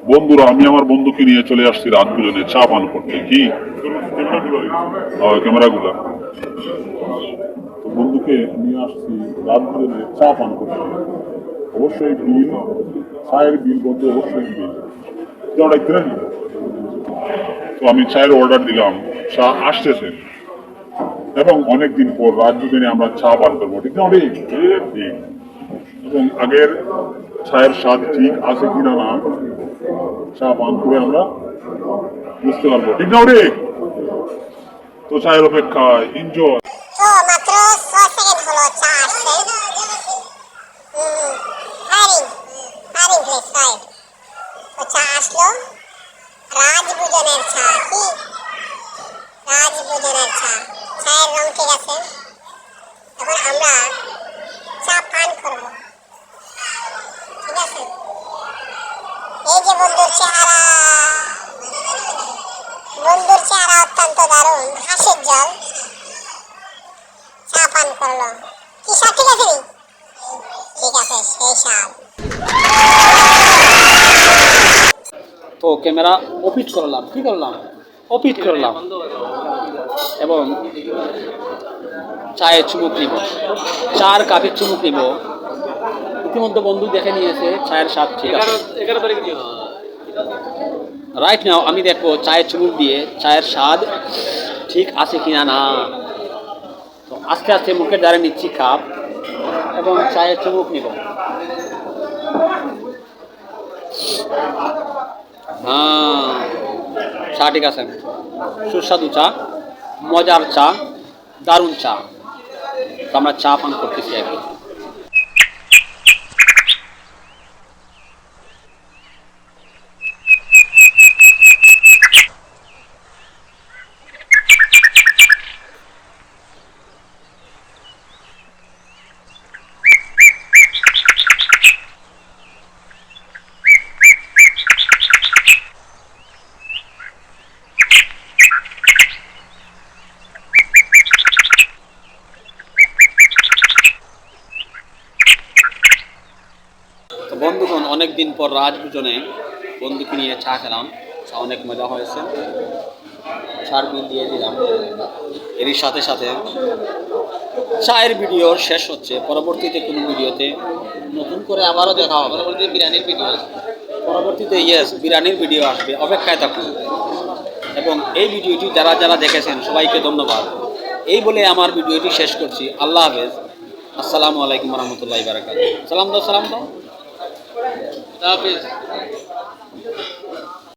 বন্ধুরা, আমি আমার বন্ধুকে নিয়ে চলে আসছি রাত দুজনে চা পান করতে। কি ক্যামেরা গুলা তো বন্ধুকে নিয়ে আসছি রাত দুজনে চা পান করতে। অবশ্যই বিল, চায়ের বিল বন্ধু, অবশ্যই বিল। তো আমি চায়ের অর্ডার দিলাম, চা আসতেছে এবং অনেকদিন পর রাত দুজনে আমরা চা পান করবো। ঠিক না? ঠিক। এবং আগের চায়ের স্বাদ ঠিক আছে কিনা না চা পান করে আমরা বুঝতে পারবো। ঠিক না? ঠিক। তো চায়ের অপেক্ষায় এনজয়। তো মাত্র 6 সেকেন্ড হলো চা আসছে। Firing firing place fire. তো চা আসলো, রাজভোজনের চা। কি রাজভোজনের চা, চায়ের রং ঠিক আছে। এখন আমরা চা পান করব। ঠিক আছে, এই যে বন্ধুর চেহারা অত্যন্ত দারুণ, হাসির জল। চা পান করলো, কি স্বাদ? ঠিক আছে, ঠিক আছে, সেই স্বাদ। তো ক্যামেরা অপিট করলাম, কি করলাম, অপিট করলাম এবং চায়ের চুমুক নিব, চার কাপের চুমুক নিব। ইতিমধ্যে বন্ধু দেখে নিয়েছে চায়ের স্বাদ ঠিক আছে। রাইট নাও আমি দেখবো চায়ের চুমুক দিয়ে চায়ের স্বাদ ঠিক আছে কিনা না। তো আস্তে আস্তে মুখে দ্বারা নিচ্ছি কাপ এবং চায়ের চুমুক নিব। হ্যাঁ, চা ঠিক আছে, সুস্বাদু চা, মজার চা, দারুণ চা। তো আমরা চা পান করতেছি এখন। তো বন্ধুগণ, অনেকদিন পর রাজভোজনে বন্ধুকে নিয়ে চা খেলাম, চা অনেক মজা হয়েছে। চার বিল দিয়ে দিলাম। এরই সাথে সাথে চায়ের ভিডিও শেষ হচ্ছে। পরবর্তীতে কোনো ভিডিওতে নতুন করে আবারও দেখা হবে। পরবর্তীতে বিরিয়ানির ভিডিও আসবে, বিরিয়ানির ভিডিও আসবে, অপেক্ষায় থাকুন। এবং এই ভিডিওটি যারা যারা দেখেছেন সবাইকে ধন্যবাদ। এই বলে আমার ভিডিওটি শেষ করছি। আল্লাহ হাফেজ। আসসালামু আলাইকুম রহমতুল্লাহি বারাকাতুহু। সালাম দাও, সালাম দাও। আল্লাহ হাফেজ।